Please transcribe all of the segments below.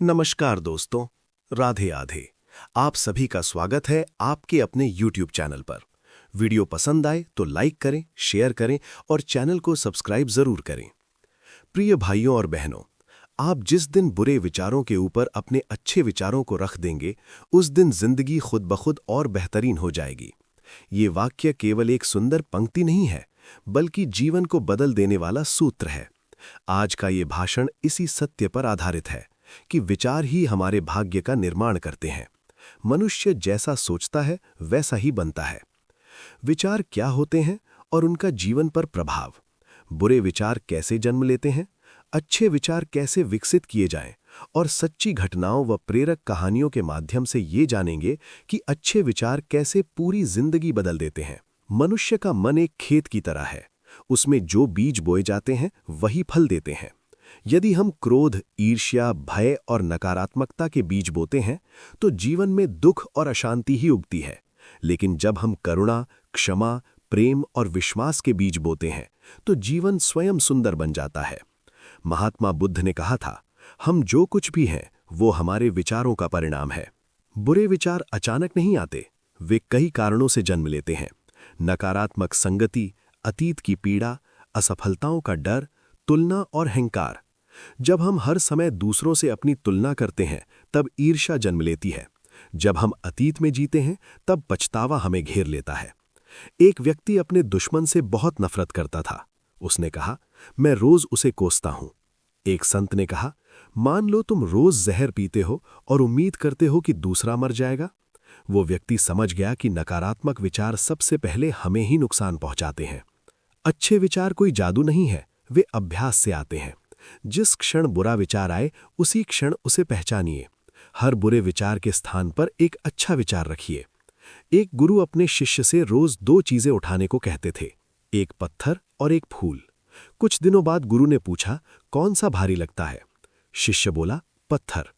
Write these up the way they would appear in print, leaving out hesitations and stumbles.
नमस्कार दोस्तों, राधे राधे। आप सभी का स्वागत है आपके अपने YouTube चैनल पर। वीडियो पसंद आए तो लाइक करें, शेयर करें और चैनल को सब्सक्राइब जरूर करें। प्रिय भाइयों और बहनों, आप जिस दिन बुरे विचारों के ऊपर अपने अच्छे विचारों को रख देंगे, उस दिन जिंदगी खुद ब खुद और बेहतरीन हो जाएगी। ये वाक्य केवल एक सुंदर पंक्ति नहीं है, बल्कि जीवन को बदल देने वाला सूत्र है। आज का ये भाषण इसी सत्य पर आधारित है कि विचार ही हमारे भाग्य का निर्माण करते हैं। मनुष्य जैसा सोचता है वैसा ही बनता है। विचार क्या होते हैं और उनका जीवन पर प्रभाव? बुरे विचार कैसे जन्म लेते हैं? अच्छे विचार कैसे विकसित किए जाएं? और सच्ची घटनाओं व प्रेरक कहानियों के माध्यम से ये जानेंगे कि अच्छे विचार कैसे पूरी जिंदगी बदल देते हैं। मनुष्य का मन एक खेत की तरह है। उसमें जो बीज बोए जाते हैं वही फल देते हैं। यदि हम क्रोध, ईर्ष्या, भय और नकारात्मकता के बीज बोते हैं तो जीवन में दुख और अशांति ही उगती है। लेकिन जब हम करुणा, क्षमा, प्रेम और विश्वास के बीज बोते हैं तो जीवन स्वयं सुंदर बन जाता है। महात्मा बुद्ध ने कहा था, हम जो कुछ भी हैं वो हमारे विचारों का परिणाम है। बुरे विचार अचानक नहीं आते, वे कई कारणों से जन्म लेते हैं। नकारात्मक संगति, अतीत की पीड़ा, असफलताओं का डर, तुलना और अहंकार। जब हम हर समय दूसरों से अपनी तुलना करते हैं तब ईर्ष्या जन्म लेती है। जब हम अतीत में जीते हैं तब पछतावा हमें घेर लेता है। एक व्यक्ति अपने दुश्मन से बहुत नफरत करता था। उसने कहा, मैं रोज उसे कोसता हूं। एक संत ने कहा, मान लो तुम रोज जहर पीते हो और उम्मीद करते हो कि दूसरा मर जाएगा। वो व्यक्ति समझ गया कि नकारात्मक विचार सबसे पहले हमें ही नुकसान पहुंचाते हैं। अच्छे विचार कोई जादू नहीं है, वे अभ्यास से आते हैं। जिस क्षण बुरा विचार आए उसी क्षण उसे पहचानिए। हर बुरे विचार के स्थान पर एक अच्छा विचार रखिए। एक गुरु अपने शिष्य से रोज दो चीजें उठाने को कहते थे, एक पत्थर और एक फूल। कुछ दिनों बाद गुरु ने पूछा, कौन सा भारी लगता है? शिष्य बोला, पत्थर।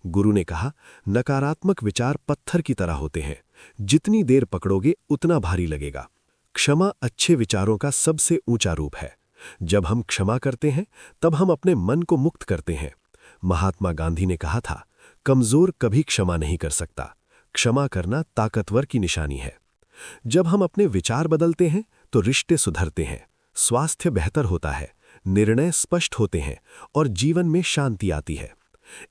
गुरु ने कहा, नकारात्मक विचार पत्थर की तरह होते हैं, जितनी देर पकड़ोगे उतना भारी लगेगा। क्षमा अच्छे विचारों का सबसे ऊंचा रूप है। जब हम क्षमा करते हैं तब हम अपने मन को मुक्त करते हैं। महात्मा गांधी ने कहा था, कमजोर कभी क्षमा नहीं कर सकता, क्षमा करना ताकतवर की निशानी है। जब हम अपने विचार बदलते हैं तो रिश्ते सुधरते हैं, स्वास्थ्य बेहतर होता है, निर्णय स्पष्ट होते हैं और जीवन में शांति आती है।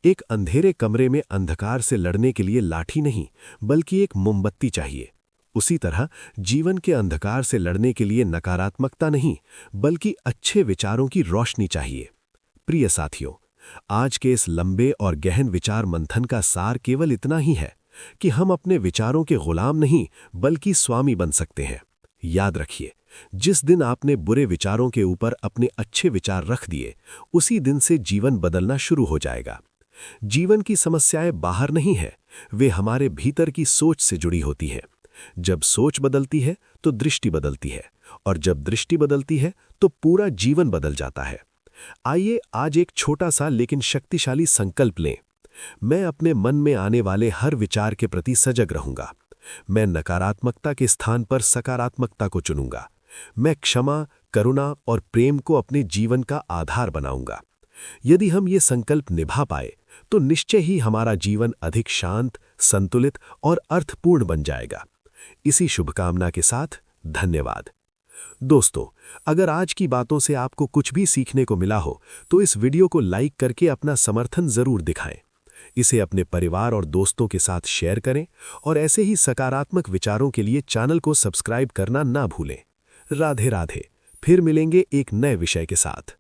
एक अंधेरे कमरे में अंधकार से लड़ने के लिए लाठी नहीं, बल्कि एक मोमबत्ती चाहिए। उसी तरह जीवन के अंधकार से लड़ने के लिए नकारात्मकता नहीं, बल्कि अच्छे विचारों की रोशनी चाहिए। प्रिय साथियों, आज के इस लंबे और गहन विचार मंथन का सार केवल इतना ही है कि हम अपने विचारों के गुलाम नहीं, बल्कि स्वामी बन सकते हैं। याद रखिए, जिस दिन आपने बुरे विचारों के ऊपर अपने अच्छे विचार रख दिए, उसी दिन से जीवन बदलना शुरू हो जाएगा। जीवन की समस्याएं बाहर नहीं है, वे हमारे भीतर की सोच से जुड़ी होती हैं। जब सोच बदलती है तो दृष्टि बदलती है, और जब दृष्टि बदलती है तो पूरा जीवन बदल जाता है। आइए आज एक छोटा सा लेकिन शक्तिशाली संकल्प लें। मैं अपने मन में आने वाले हर विचार के प्रति सजग रहूंगा। मैं नकारात्मकता के स्थान पर सकारात्मकता को चुनूंगा। मैं क्षमा, करुणा और प्रेम को अपने जीवन का आधार बनाऊंगा। यदि हम ये संकल्प निभा पाए तो निश्चय ही हमारा जीवन अधिक शांत, संतुलित और अर्थपूर्ण बन जाएगा। इसी शुभकामना के साथ धन्यवाद। दोस्तों, अगर आज की बातों से आपको कुछ भी सीखने को मिला हो तो इस वीडियो को लाइक करके अपना समर्थन जरूर दिखाएं। इसे अपने परिवार और दोस्तों के साथ शेयर करें और ऐसे ही सकारात्मक विचारों के लिए चैनल को सब्सक्राइब करना ना भूलें। राधे राधे। फिर मिलेंगे एक नए विषय के साथ।